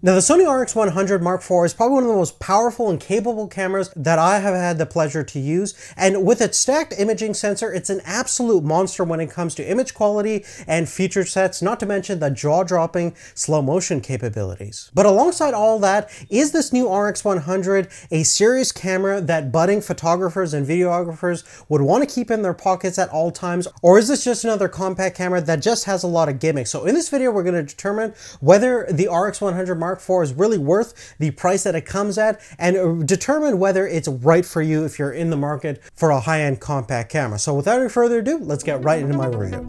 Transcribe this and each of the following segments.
Now, the Sony RX100 Mark IV is probably one of the most powerful and capable cameras that I have had the pleasure to use, and with its stacked imaging sensor, it's an absolute monster when it comes to image quality and feature sets, not to mention the jaw-dropping slow motion capabilities. But alongside all that, is this new RX100 a serious camera that budding photographers and videographers would want to keep in their pockets at all times, or is this just another compact camera that just has a lot of gimmicks? So in this video, we're going to determine whether the RX100 Mark IV is really worth the price that it comes at, and determine whether it's right for you if you're in the market for a high-end compact camera. So without any further ado, let's get right into my review.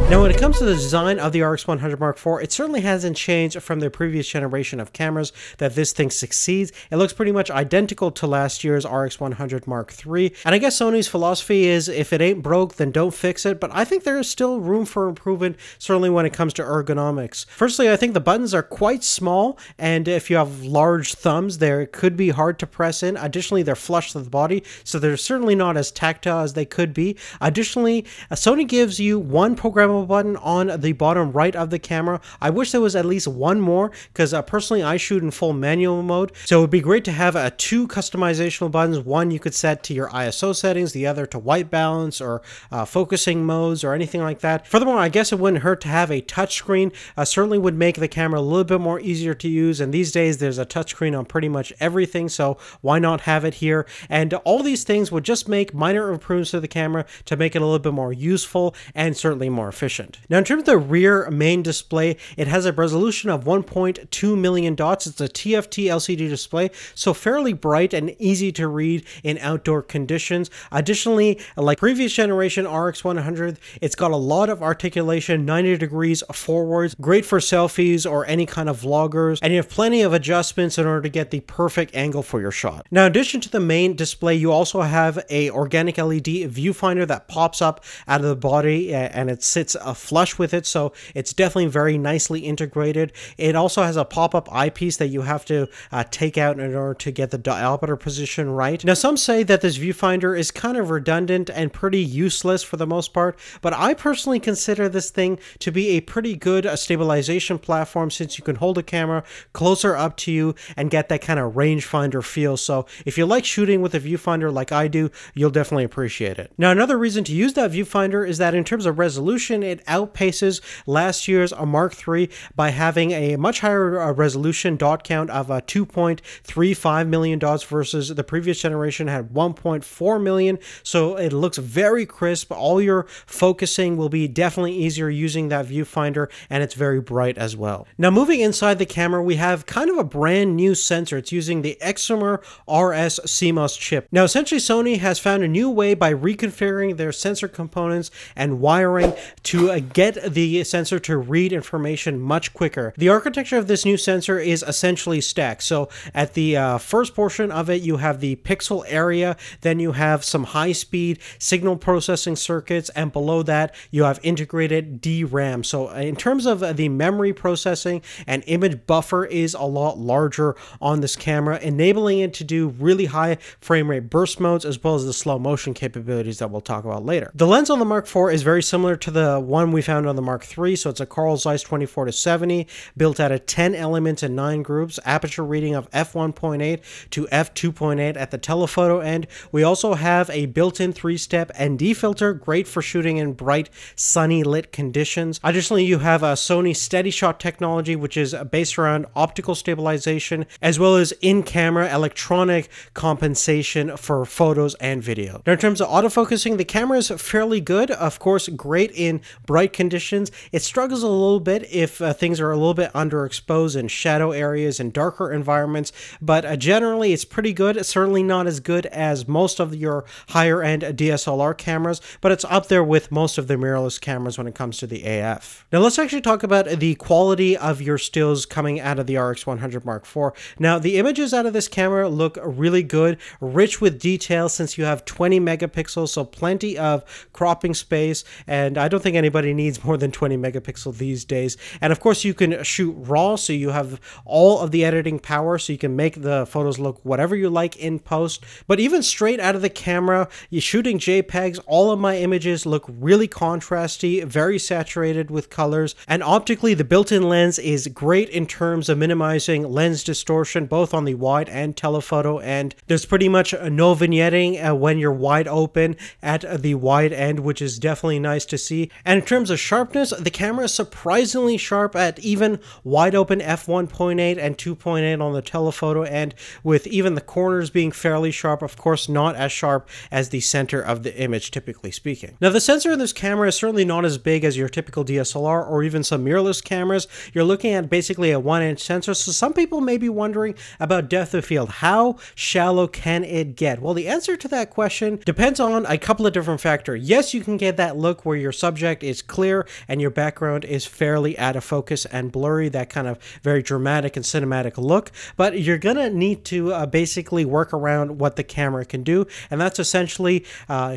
Now, when it comes to the design of the RX100 Mark IV, it certainly hasn't changed from the previous generation of cameras that this thing succeeds. It looks pretty much identical to last year's RX100 Mark III. And I guess Sony's philosophy is if it ain't broke, then don't fix it. But I think there is still room for improvement, certainly when it comes to ergonomics. Firstly, I think the buttons are quite small, and if you have large thumbs, they could be hard to press in. Additionally, they're flush to the body, so they're certainly not as tactile as they could be. Additionally, Sony gives you one programmable button on the bottom right of the camera. I wish there was at least one more, because personally I shoot in full manual mode, so it would be great to have two customizational buttons. One you could set to your ISO settings, the other to white balance or focusing modes or anything like that. Furthermore, I guess it wouldn't hurt to have a touchscreen. Certainly would make the camera a little bit more easier to use, and these days there's a touchscreen on pretty much everything, so why not have it here? And all these things would just make minor improvements to the camera to make it a little bit more useful and certainly more efficient. Now, in terms of the rear main display, it has a resolution of 1.2 million dots. It's a TFT LCD display, so fairly bright and easy to read in outdoor conditions. Additionally, like previous generation RX100, it's got a lot of articulation, 90 degrees forwards, great for selfies or any kind of vloggers, and you have plenty of adjustments in order to get the perfect angle for your shot. Now, in addition to the main display, you also have a organic LED viewfinder that pops up out of the body, and it sits flush with it, so it's definitely very nicely integrated. It also has a pop-up eyepiece that you have to take out in order to get the diopter position right. Now, some say that this viewfinder is kind of redundant and pretty useless for the most part, but I personally consider this thing to be a pretty good stabilization platform, since you can hold a camera closer up to you and get that kind of rangefinder feel. So if you like shooting with a viewfinder like I do, you'll definitely appreciate it. Now, another reason to use that viewfinder is that in terms of resolution, it outpaces last year's Mark III by having a much higher resolution dot count of 2.35 million dots versus the previous generation had 1.4 million. So it looks very crisp. All your focusing will be definitely easier using that viewfinder, and it's very bright as well. Now, moving inside the camera, we have kind of a brand new sensor. It's using the Excimer RS CMOS chip. Now, essentially, Sony has found a new way by reconfiguring their sensor components and wiring to get the sensor to read information much quicker. The architecture of this new sensor is essentially stacked. So at the first portion of it, you have the pixel area, then you have some high-speed signal processing circuits, and below that you have integrated DRAM. So in terms of the memory processing, an image buffer is a lot larger on this camera, enabling it to do really high frame rate burst modes, as well as the slow motion capabilities that we'll talk about later. The lens on the Mark IV is very similar to the one we found on the Mark III, so it's a Carl Zeiss 24-70, built out of 10 elements and 9 groups, aperture reading of f1.8 to f2.8 at the telephoto end. We also have a built-in 3-step ND filter, great for shooting in bright, sunny lit conditions. Additionally, you have a Sony SteadyShot technology, which is based around optical stabilization, as well as in-camera electronic compensation for photos and video. Now, in terms of autofocusing, the camera is fairly good. Of course, great in bright conditions. It struggles a little bit if things are a little bit underexposed in shadow areas and darker environments, but generally it's pretty good. It's certainly not as good as most of your higher end DSLR cameras, but it's up there with most of the mirrorless cameras when it comes to the AF. Now, let's actually talk about the quality of your stills coming out of the RX100 Mark IV. Now, the images out of this camera look really good, rich with detail, since you have 20 megapixels, so plenty of cropping space, and I don't think think anybody needs more than 20 megapixel these days. And of course, you can shoot RAW, so you have all of the editing power, so you can make the photos look whatever you like in post. But even straight out of the camera, you're shooting JPEGs, all of my images look really contrasty, very saturated with colors, and optically the built-in lens is great in terms of minimizing lens distortion both on the wide and telephoto, and there's pretty much no vignetting when you're wide open at the wide end, which is definitely nice to see. And in terms of sharpness, the camera is surprisingly sharp at even wide open f1.8 and 2.8 on the telephoto, and with even the corners being fairly sharp, of course not as sharp as the center of the image, typically speaking. Now, the sensor in this camera is certainly not as big as your typical DSLR or even some mirrorless cameras. You're looking at basically a 1-inch sensor, so some people may be wondering about depth of field. How shallow can it get? Well, the answer to that question depends on a couple of different factors. Yes, you can get that look where your subject is clear and your background is fairly out of focus and blurry, that kind of very dramatic and cinematic look, but you're gonna need to basically work around what the camera can do, and that's essentially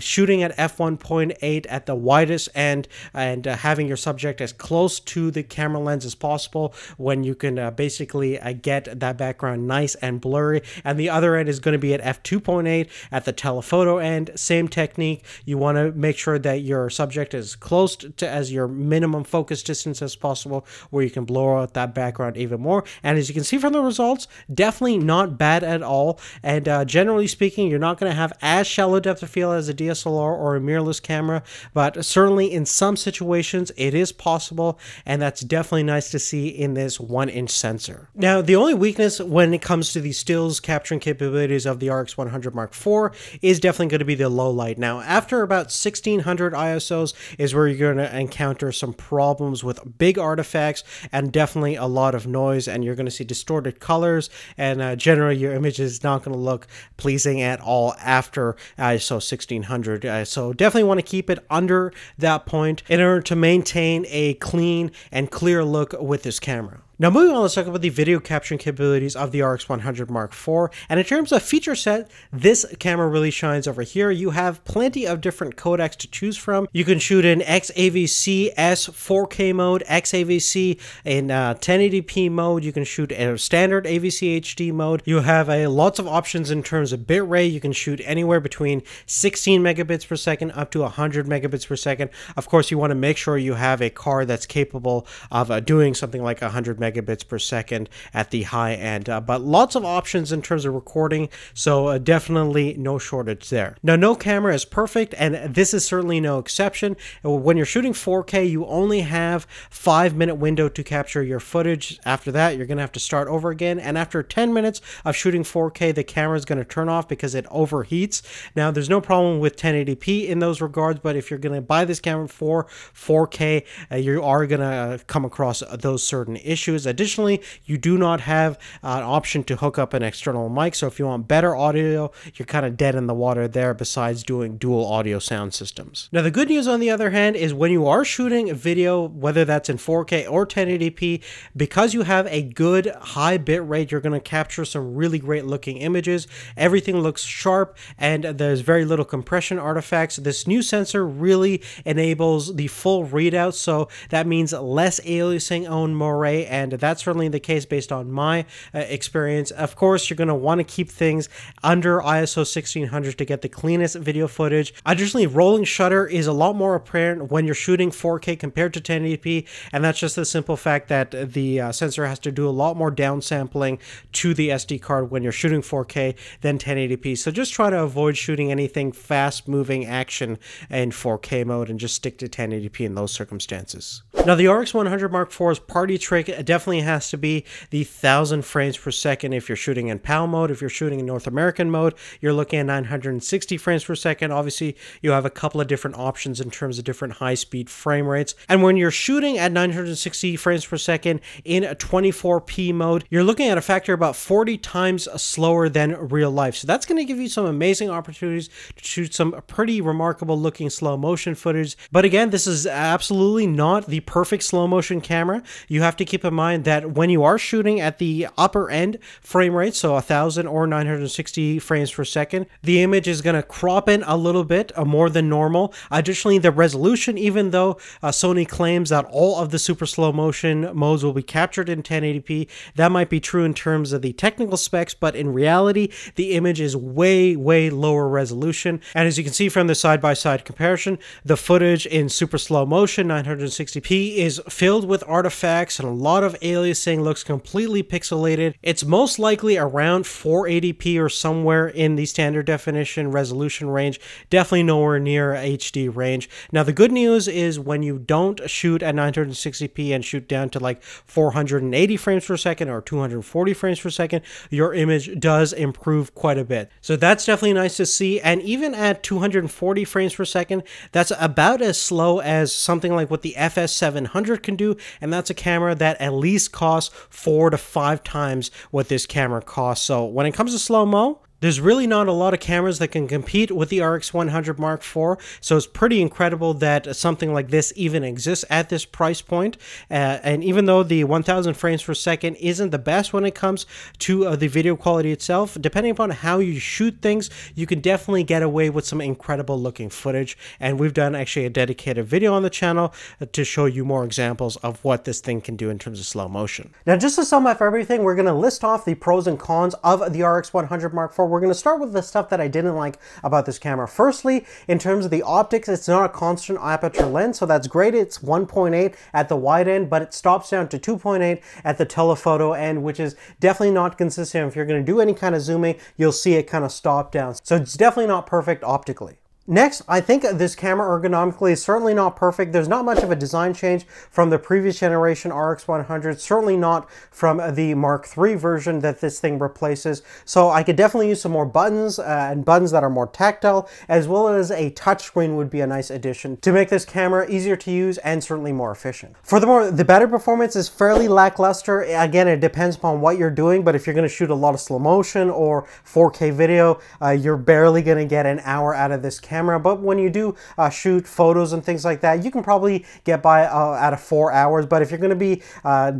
shooting at f1.8 at the widest end and having your subject as close to the camera lens as possible when you can basically get that background nice and blurry. And the other end is going to be at f2.8 at the telephoto end. Same technique. You want to make sure that your subject is close to as your minimum focus distance as possible, where you can blur out that background even more. And as you can see from the results, definitely not bad at all. And generally speaking, you're not going to have as shallow depth of field as a DSLR or a mirrorless camera, but certainly in some situations it is possible, and that's definitely nice to see in this 1-inch sensor. Now, the only weakness when it comes to the stills capturing capabilities of the RX100 Mark IV is definitely going to be the low light. Now, after about 1600 ISOs is where you're going to encounter some problems with big artifacts and definitely a lot of noise, and you're going to see distorted colors, and generally your image is not going to look pleasing at all after ISO 1600. So definitely want to keep it under that point in order to maintain a clean and clear look with this camera. Now, moving on, let's talk about the video capturing capabilities of the RX100 Mark IV. And in terms of feature set, this camera really shines over here. You have plenty of different codecs to choose from. You can shoot in XAVC S 4K mode, XAVC in 1080p mode. You can shoot in a standard AVC HD mode. You have lots of options in terms of bitrate. You can shoot anywhere between 16 megabits per second up to 100 megabits per second. Of course, you want to make sure you have a card that's capable of doing something like 100 megabits per second at the high end, but lots of options in terms of recording, so definitely no shortage there. Now, no camera is perfect, and this is certainly no exception. When you're shooting 4K, you only have 5-minute window to capture your footage. After that, you're going to have to start over again, and after 10 minutes of shooting 4K, the camera is going to turn off because it overheats. Now, there's no problem with 1080p in those regards, but if you're going to buy this camera for 4K, you are going to come across those certain issues. Additionally, you do not have an option to hook up an external mic, so if you want better audio, you're kind of dead in the water there, besides doing dual audio sound systems. Now, the good news, on the other hand, is when you are shooting video, whether that's in 4K or 1080p, because you have a good high bit rate, you're going to capture some really great looking images. Everything looks sharp, and there's very little compression artifacts. This new sensor really enables the full readout, so that means less aliasing on moire, and that's certainly the case based on my experience. Of course, you're going to want to keep things under ISO 1600 to get the cleanest video footage. Additionally, rolling shutter is a lot more apparent when you're shooting 4K compared to 1080p, and that's just the simple fact that the sensor has to do a lot more downsampling to the SD card when you're shooting 4K than 1080p. So just try to avoid shooting anything fast-moving action in 4K mode and just stick to 1080p in those circumstances. Now, the RX100 Mark IV's party trick definitely has to be the 1000 frames per second if you're shooting in PAL mode. If you're shooting in North American mode, you're looking at 960 frames per second. Obviously, you have a couple of different options in terms of different high-speed frame rates. And when you're shooting at 960 frames per second in a 24p mode, you're looking at a factor about 40 times slower than real life. So that's going to give you some amazing opportunities to shoot some pretty remarkable looking slow motion footage. But again, this is absolutely not the perfect slow motion camera. You have to keep in mind that when you are shooting at the upper end frame rate, so 1000 or 960 frames per second, the image is going to crop in a little bit more than normal. Additionally, the resolution, even though Sony claims that all of the super slow motion modes will be captured in 1080p, that might be true in terms of the technical specs, but in reality, the image is way lower resolution. And as you can see from the side-by-side comparison, the footage in super slow motion 960p is filled with artifacts and a lot of aliasing, looks completely pixelated. It's most likely around 480p or somewhere in the standard definition resolution range, definitely nowhere near HD range. Now the good news is when you don't shoot at 960p and shoot down to like 480 frames per second or 240 frames per second, your image does improve quite a bit. So that's definitely nice to see. And even at 240 frames per second, that's about as slow as something like what the FS700 can do, and that's a camera that at least costs 4 to 5 times what this camera costs. So when it comes to slow-mo, there's really not a lot of cameras that can compete with the RX100 Mark IV, so it's pretty incredible that something like this even exists at this price point. And even though the 1000 frames per second isn't the best when it comes to the video quality itself, depending upon how you shoot things, you can definitely get away with some incredible looking footage. And we've done actually a dedicated video on the channel to show you more examples of what this thing can do in terms of slow motion. Now, just to sum up everything, we're going to list off the pros and cons of the RX100 Mark IV. We're going to start with the stuff that I didn't like about this camera. Firstly, in terms of the optics, it's not a constant aperture lens, so that's great. It's 1.8 at the wide end, but it stops down to 2.8 at the telephoto end, which is definitely not consistent. If you're going to do any kind of zooming, you'll see it kind of stop down. So it's definitely not perfect optically. Next, I think this camera ergonomically is certainly not perfect. There's not much of a design change from the previous generation RX100, certainly not from the Mark III version that this thing replaces. So I could definitely use some more buttons and buttons that are more tactile, as well as a touchscreen would be a nice addition to make this camera easier to use and certainly more efficient. Furthermore, the battery performance is fairly lackluster. Again, it depends upon what you're doing, but if you're going to shoot a lot of slow motion or 4K video, you're barely going to get an hour out of this camera. But when you do shoot photos and things like that, you can probably get by out of 4 hours. But if you're going to be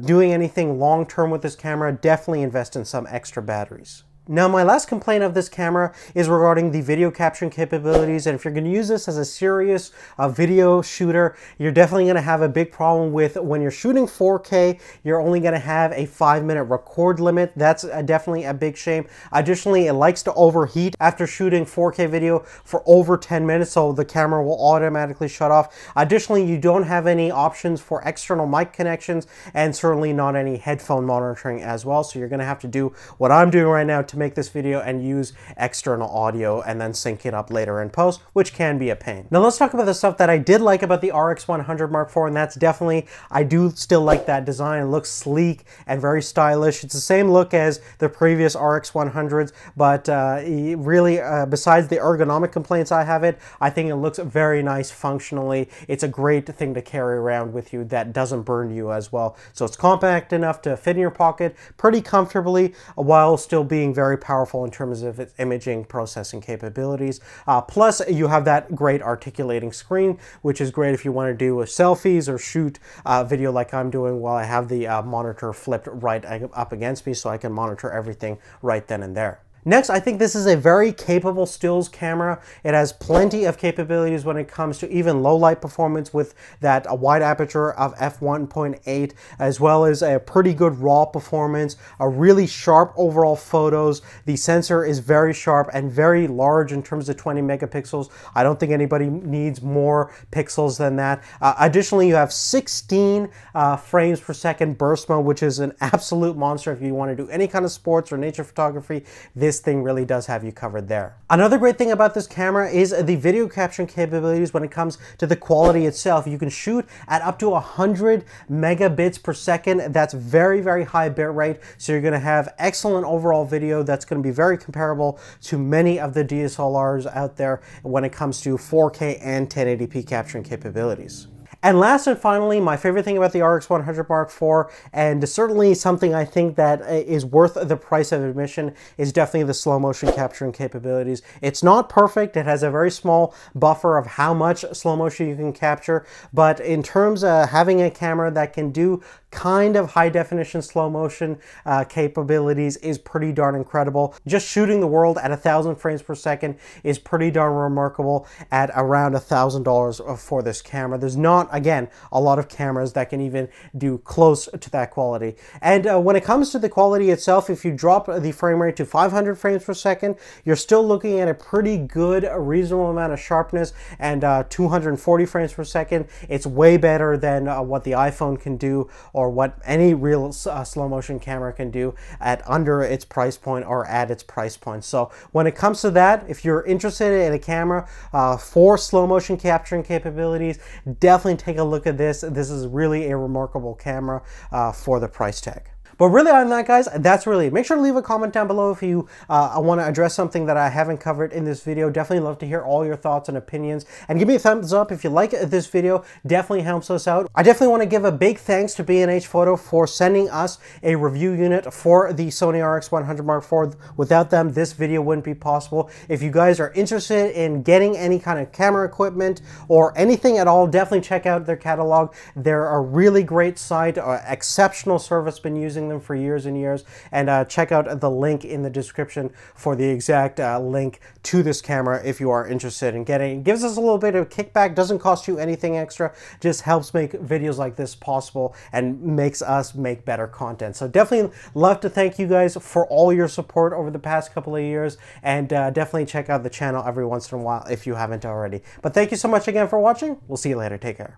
doing anything long term with this camera, definitely invest in some extra batteries. Now, my last complaint of this camera is regarding the video capturing capabilities, and if you're going to use this as a serious video shooter, you're definitely going to have a big problem with when you're shooting 4K, you're only going to have a 5-minute record limit. That's definitely a big shame. Additionally, it likes to overheat after shooting 4K video for over 10 minutes, so the camera will automatically shut off. Additionally, you don't have any options for external mic connections, and certainly not any headphone monitoring as well, so you're going to have to do what I'm doing right now to make this video and use external audio and then sync it up later in post, which can be a pain. Now let's talk about the stuff that I did like about the RX100 Mark IV, and that's definitely, I do still like that design. It looks sleek and very stylish. It's the same look as the previous RX100s, but really, besides the ergonomic complaints I have it, I think it looks very nice functionally. It's a great thing to carry around with you that doesn't burn you as well. So it's compact enough to fit in your pocket pretty comfortably while still being very powerful in terms of its imaging processing capabilities. Plus, you have that great articulating screen, which is great if you want to do selfies or shoot video like I'm doing while I have the monitor flipped right up against me so I can monitor everything right then and there. Next, I think this is a very capable stills camera. It has plenty of capabilities when it comes to even low light performance with that wide aperture of f1.8, as well as a pretty good raw performance, a really sharp overall photos. The sensor is very sharp and very large in terms of 20 megapixels. I don't think anybody needs more pixels than that. Additionally, you have 16 frames per second burst mode, which is an absolute monster if you want to do any kind of sports or nature photography. This thing really does have you covered there. Another great thing about this camera is the video capturing capabilities when it comes to the quality itself. You can shoot at up to 100 megabits per second. That's very, very high bit rate. So you're going to have excellent overall video that's going to be very comparable to many of the DSLRs out there when it comes to 4K and 1080p capturing capabilities. And last and finally, my favorite thing about the RX100 Mark IV, and certainly something I think that is worth the price of admission, is definitely the slow motion capturing capabilities. It's not perfect. It has a very small buffer of how much slow motion you can capture, but in terms of having a camera that can do kind of high definition slow motion capabilities is pretty darn incredible. Just shooting the world at 1,000 frames per second is pretty darn remarkable at around $1,000 for this camera. There's not, again, a lot of cameras that can even do close to that quality. And when it comes to the quality itself, if you drop the frame rate to 500 frames per second, you're still looking at a pretty good, reasonable amount of sharpness, and 240 frames per second. It's way better than what the iPhone can do, or what any real slow motion camera can do at under its price point or at its price point. So when it comes to that, if you're interested in a camera for slow motion capturing capabilities, definitely take a look at this. This is really a remarkable camera for the price tag. But really, other than that, guys, that's really it. Make sure to leave a comment down below if you want to address something that I haven't covered in this video. Definitely love to hear all your thoughts and opinions. And give me a thumbs up if you like this video. Definitely helps us out. I definitely want to give a big thanks to B&H Photo for sending us a review unit for the Sony RX100 Mark IV. Without them, this video wouldn't be possible. If you guys are interested in getting any kind of camera equipment or anything at all, definitely check out their catalog. They're a really great site, exceptional service, been using them for years and years, and check out the link in the description for the exact link to this camera if you are interested in getting it. Gives us a little bit of kickback, doesn't cost you anything extra, just helps make videos like this possible and makes us make better content. So definitely love to thank you guys for all your support over the past couple of years, and definitely check out the channel every once in a while if you haven't already. But thank you so much again for watching. We'll see you later. Take care.